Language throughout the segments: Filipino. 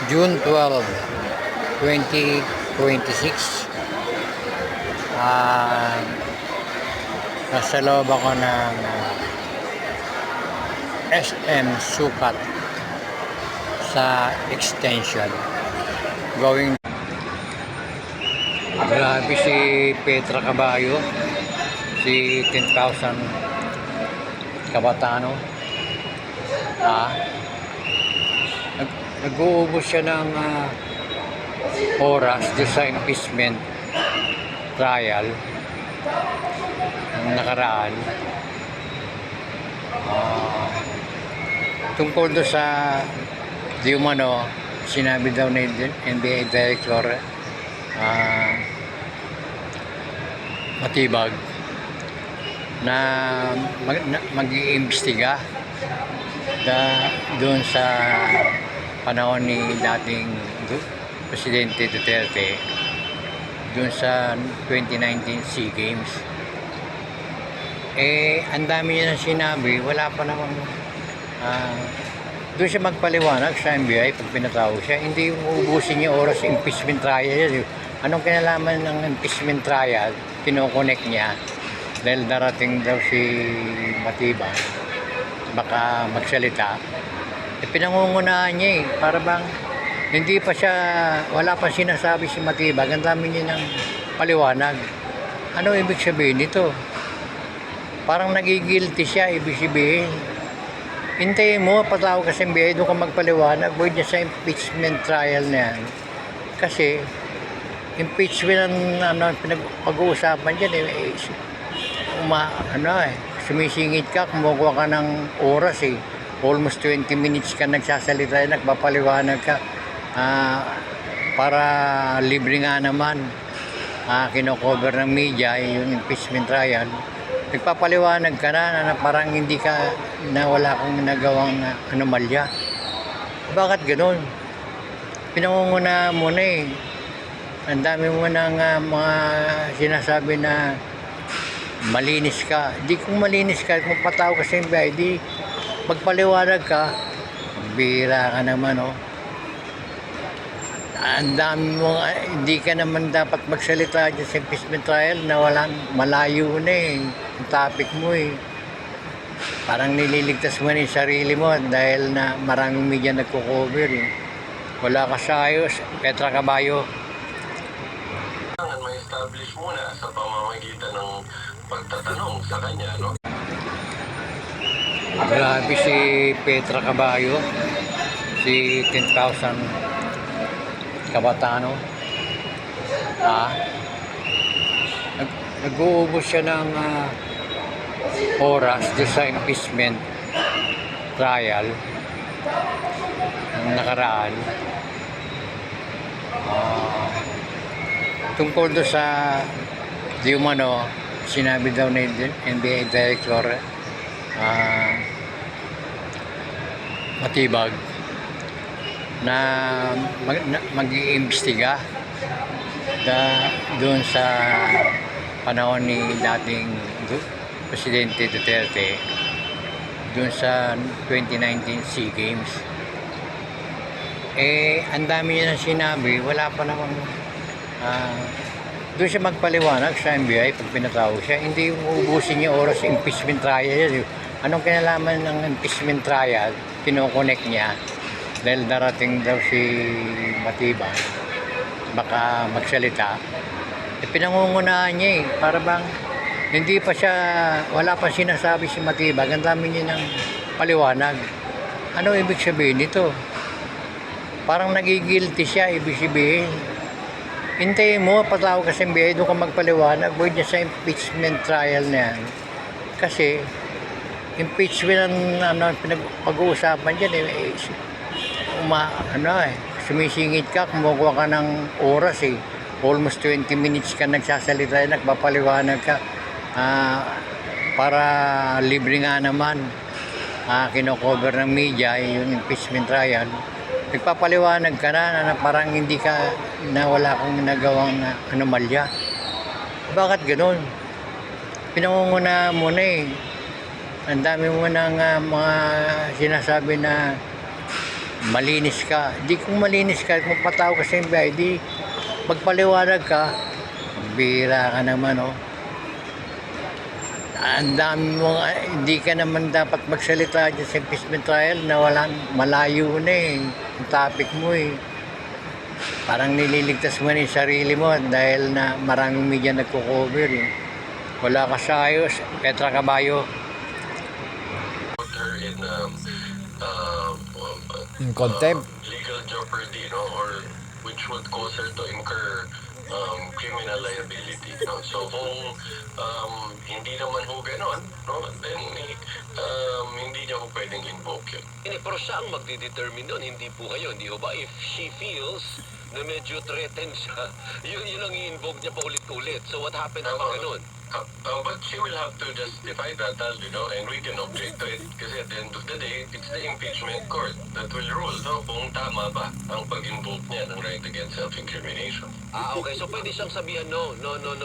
June 12, 2026. Nasa loob ako ng SM Sukat sa extension. Grabe si Petra Caballo, si 10,000 Kabatano. Nag-uubos siya ng oras doon sa impeachment trial ng nakaraan, tungkol doon sa di umano sinabi daw ni NBA Director Matibag na mag-iimbestiga doon sa panahon ni dating Presidente Duterte doon sa 2019 SEA Games. Ang dami niya na sinabi, wala pa namang doon siya magpaliwanag sa NBI pag pinatawag siya. Hindi uubusin niya oras impeachment trial. Anong kinalaman ng impeachment trial? Kino-connect niya dahil darating daw si Matibag, baka magsalita. Pinangungunahan niya para bang hindi pa siya, wala pa sinasabi si Matibag, ang dami niya ng paliwanag. Ano ibig sabihin nito? Parang nagigilty siya, ibig sabihin. Hintayin mo, patawag ka sa NBI, doon ka magpaliwanag, void niya sa impeachment trial na yan. Kasi, impeachment ang pag-uusapan dyan, sumisingit ka, kumukuha ka ng oras almost 20 minutes ka nagsasalita, nagpapaliwanag ka, para libre nga naman, kino-cover ng media yung impeachment trial. Nagpapaliwanag ka na parang hindi ka, na wala kang nagawang anomalya. Bakit gano'n? Pinangunguna mo na ang dami mo ng mga sinasabi na malinis ka. Di kung malinis ka, kung patawag ka sa NBI, di magpaliwanag ka, bihira ka naman, Ang dami mo, hindi ka naman dapat magsalita dyan sa impeachment trial na malayo na yung topic mo Parang nililigtas mo na yung sarili mo dahil na maraming media nagko-cover Wala ka sa ayos, Petra Caballo. May establish muna sa pamamagitan ng pagtatanong sa kanya, Grabe si Petra Caballo, si 10,000 Kabatano. Nag-uubos siya ng oras doon sa impeachment trial ng nakaraan, tungkol doon sa di umano sinabi daw ni NBA Director Matibag na mag-iimbestiga doon sa panahon ni dating Presidente Duterte doon sa 2019 SEA Games. Ang dami niya na sinabi, wala pa namang doon siya magpaliwanag sa NBI pag pinatawag siya. Hindi uubusin niya oras impeachment trial. Anong kinalaman ng impeachment trial? Kino-connect niya dahil darating daw si Matibag, baka magsalita. Pinangungunahan niya para bang hindi pa siya, wala pa sinasabi si Matibag, ang dami niya ng paliwanag. Ano ibig sabihin nito? Parang nagigilty siya, ibig sabihin. Hintayin mo, patawag ka sa NBI, doon ka magpaliwanag, void niya sa impeachment trial na yan. Kasi, impeachment ang pag-uusapan dyan, sumisingit ka, kumukuha ka ng oras almost 20 minutes ka nagsasalita, nagpapaliwanag ka, para libre nga naman, kino-cover ng media yung impeachment trial. Nagpapaliwanag ka na parang hindi ka, na wala kang nagawang anomalya. Bakit gano'n? Pinangunguna mo na ang dami mo ng mga sinasabi na malinis ka. Di kung malinis ka, kung patawag ka sa NBI, di magpaliwanag ka. Bihira ka naman, oh. Ang dami mo, hindi ka naman dapat magsalita dyan sa impeachment trial na malayo na eh. Yung topic mo eh. Parang nililigtas mo na yung sarili mo dahil na maraming media nagko-cover eh. Wala ka sa ayos, Petra Caballo. Put her in Contempt. legal jeopardy, no, or which would cause her to incur criminal liability, no. So kung hindi naman ho ganon, no, then hindi niya ho pwedeng invoke yun. Pero siya ang magdidetermine doon, hindi po kayo, hindi ho ba? If she feels na medyo threatened siya, yun ang i-invoke niya pa ulit-ulit. So what happens pag ganun? But she will have to justify that, you know, and we can object to it. Kasi at the end of the day, it's the impeachment court that will rule, no, kung tama ba ang pag-invoke niya ng right against self-incrimination. Okay. So pwede siyang sabihan, no,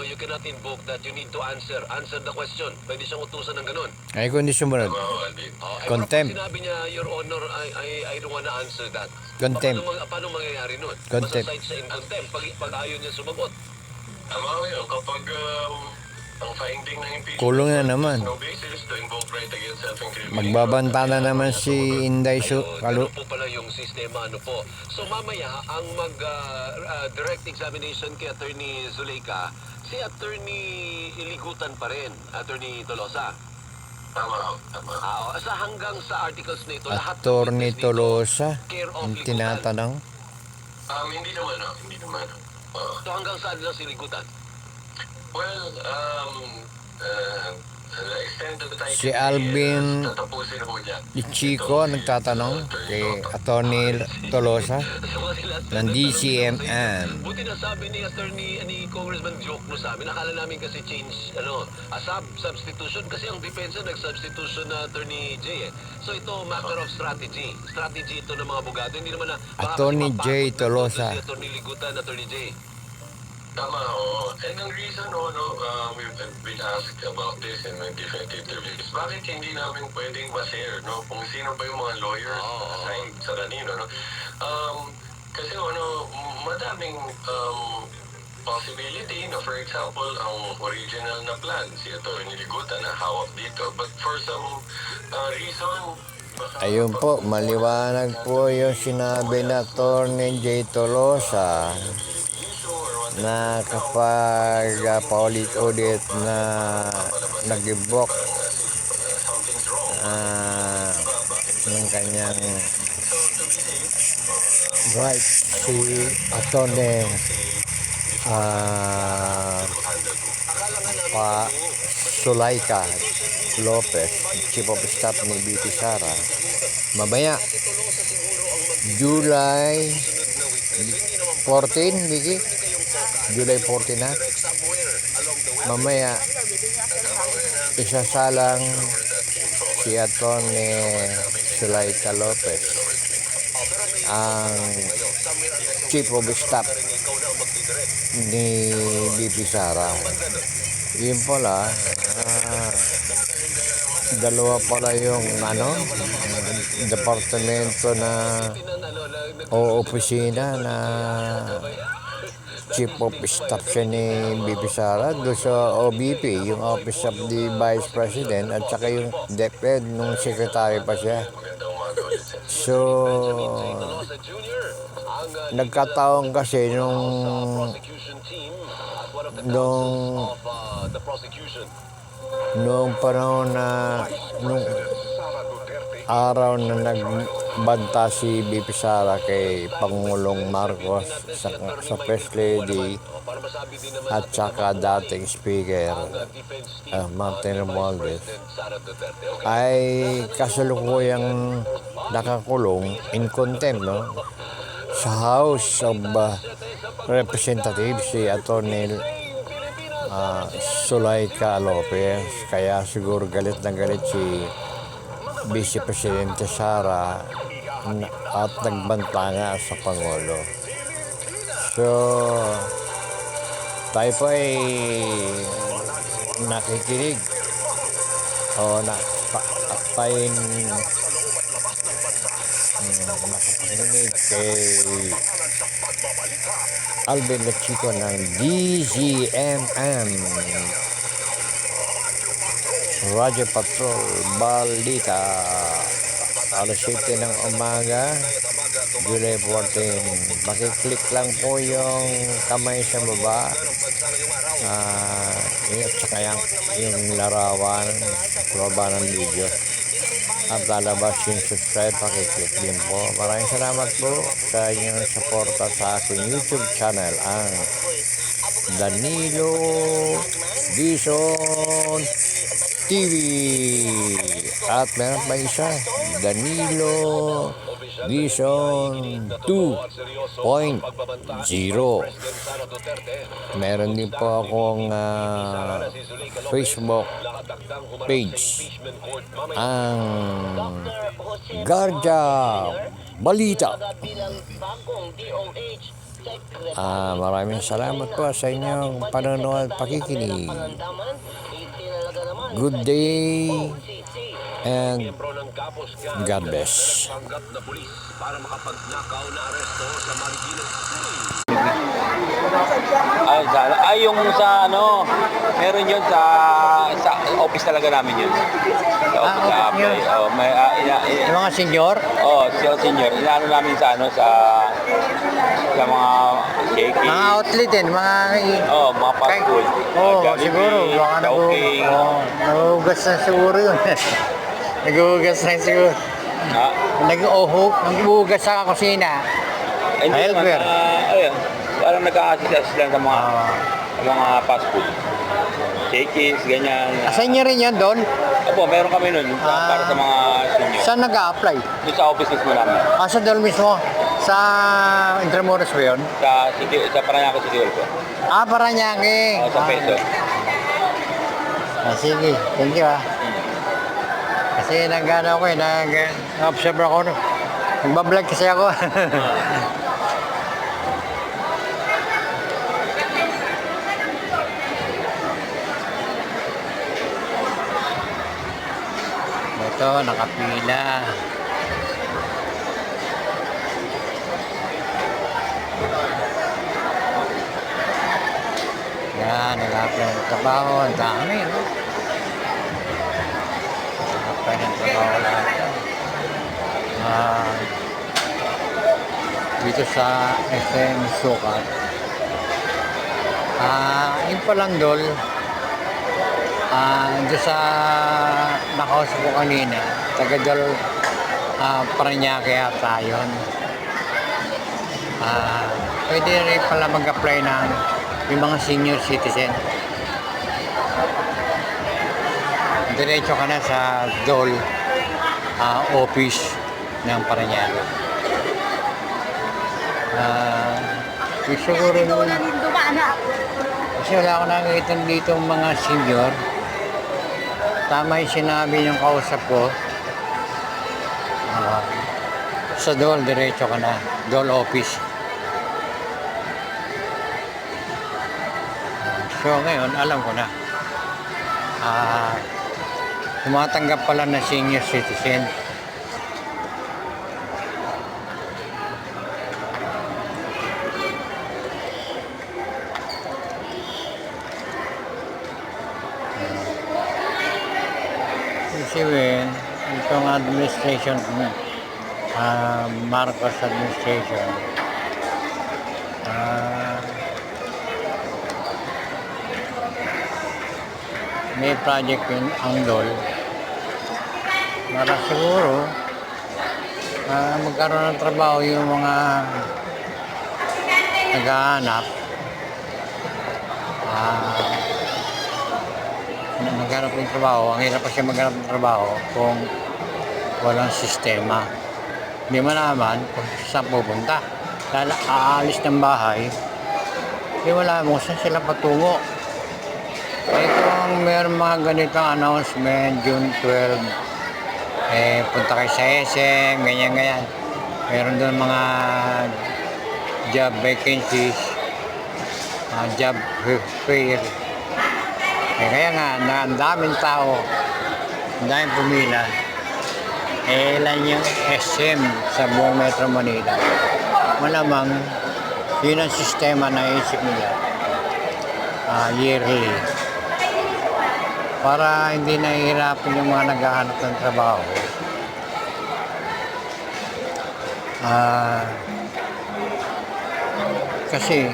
you cannot invoke that. You need to answer the question. Pwede siyang utusan ng ganun. Ay, kundi sumunod. Tama ho, Alvin. Contempt. Pero pag sinabi niya, Your Honor, I don't wanna answer that. Contempt. Paano mangyayari nun? Contempt. Masasite siya in contempt pag ayaw niya sumagot. Tama ho yun. Kapag ang finding ng impeachment Kulong na court naman. has no basis to invoke right against self-incrimination. Magbabanta na naman si Inday Ayun, ganun po pala yung sistema, ano po. So mamaya, ang direct examination kay Attorney Zuleika, si Attorney Iligutan pa rin, Attorney Tolosa. Tama ho, tama. Sa hanggang sa articles na ito, lahat ng Attorney witness dito, Tolosa, care of ang Ligutan. tinatanong. Hindi naman ho, hindi naman ho. So hanggang saan lang si Ligutan? Well, the extent that I Si can Alvin see is tatapusin ho niya. Chico nagtatanong kay Attorney Tolosa ng DCMM. Buti na sabi ni ni Congressman Joke no sa amin, akala namin kasi change, substitution, kasi ang depensa nag-substitution na Attorney J eh. So ito, matter of strategy. Strategy ito ng mga abogado. Hindi naman na baka Attorney kasi J. mapagod Tolosa. Si Attorney Ligutan, Attorney J. Tama ho. And ang reason ho, we've been asked about this in my different interviews. Bakit hindi namin pwedeng ma-share, no? Kung sino ba yung mga lawyers assigned sa kanino, no? Kasi madaming possibility na, for example, ang original na plan, si Atty. Ligutan na hawak dito. But for some reason, Ayun po, maliwanag po yung sinabi na Attorney J. Tolosa na kapag paulit-ulit na nag-invoke ng kanyang right si Attorney Zuleika Lopez, Chief of Staff ni BP Sara, mamaya July 14, Vicky? July 14 na. Mamaya, isasalang si Attorney Zuleika Lopez, ang Chief of Staff ni BP Sara. Yun pala, dalawa pala yung departamento na o opisina na Chief of Staff siya ni BP Sara doon sa OBP, yung Office of the Vice President, at saka yung DepEd nung secretary pa siya. So, nagkataon kasi nung panahon na nung araw na nagbanta si BP Sara kay Pangulong Marcos sa First Lady at saka dating Speaker Martin Romualdez ay kasalukuyang nakakulong in contempt sa House of Representatives si Attorney Zuleika Lopez. Kaya siguro galit na galit si Vice Presidente Sara at nagbanta nga sa Pangulo. So, tayo po ay nakikinig o tayo nakapakinig kay Alvin Lachico ng DZMM Radyo Patrol Balita, alas 7 ng umaga, July 14. Makiklik lang po yung kamay sa baba, at saka yung larawan sa baba ng video. At lalabas yung subscribe, pakiclick din po. Maraming salamat po sa inyong suporta sa aking YouTube channel, ang Danilo Bison TV. At meron pa isa, Danilo Vision 2.0. Meron din po akong Facebook page, ang Garja Balita. Maraming salamat po sa inyong panonood at pakikinig. Good day and God bless. Yung sa ano, meron yun sa office talaga namin yun. Sa office na office apply. nyo? Yung mga senior? Senior. Inaano namin sa ano, sa mga shaking. Mga outlet din, mga... Mga fast food. Siguro. Baka Chowking. nagugas na siguro yun. Nagugas na siguro. Nag-uhugas sa kusina. Helper. Ayun. Parang nag-a-assist lang sa mga fast food. Shakings, ganyan. Sa inyo rin yan doon? Opo, meron kami nun para sa mga senior. Saan nag-a-apply? Doon sa office mismo namin. Sa doon mismo? Sa Intramuros ba yun? Sa Paranaque City Hall po. Paranaque. Sa Peso. Sige, thank you Kasi nag-ano ako nag-observe ako. Nagbablog kasi ako. Ito, nakapila. Yan, nag-apply ng trabaho. Ang dami, no? Nag-apply ng trabaho lahat. Dito sa SM Sukat. Yun palang dol. Dito sa nakausap ko kanina, taga-dol Paranaque yata yun. Pwede rin pala mag-apply ng yung mga senior citizen. Diretso ka na sa DOL office ng Paranaque. Siguro nun, kasi wala ako nakikita dito mga senior. Tama yung sinabi yung kausap ko. Sa DOL, diretso ka na. DOL office. So ngayon, alam ko na. Tumatanggap pala na senior citizen. Kasi itong administration, Marcos administration, may project yung Angdol para siguro magkaroon ng trabaho yung mga naghahanap, maghanap ng trabaho. Ang hirap pa siya maghanap ng trabaho kung walang sistema. Hindi mo naman kung saan pupunta. Dahil aalis ng bahay, hindi wala mo saan sila patungo. Kung meron mga ganitong announcement, June 12, punta kayo sa SM, ganyan-ganyan. Meron doon mga job vacancies, job fair. Kaya nga, ang daming tao, ang daming pumila. ilan yung SM sa buong Metro Manila. Malamang, yun ang sistema na isip nila yearly. Para hindi nahihirapan yung mga naghahanap ng trabaho. Kasi,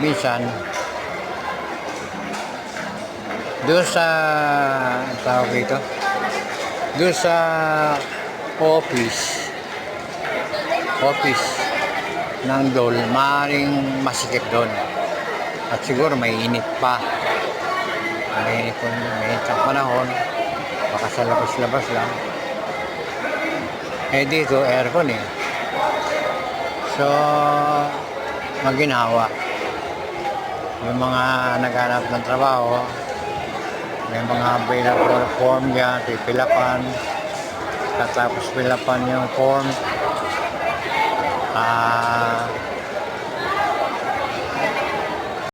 minsan, doon sa tawag dito, doon sa office ng DOL, maaaring masikip doon. At siguro may init pa. May init ang panahon. Baka sa labas-labas lang. Eh dito, aircon eh. So, maginhawa. Yung mga naghanap ng trabaho, may mga available form yan, pipilapan. Tapos pilapan yung form.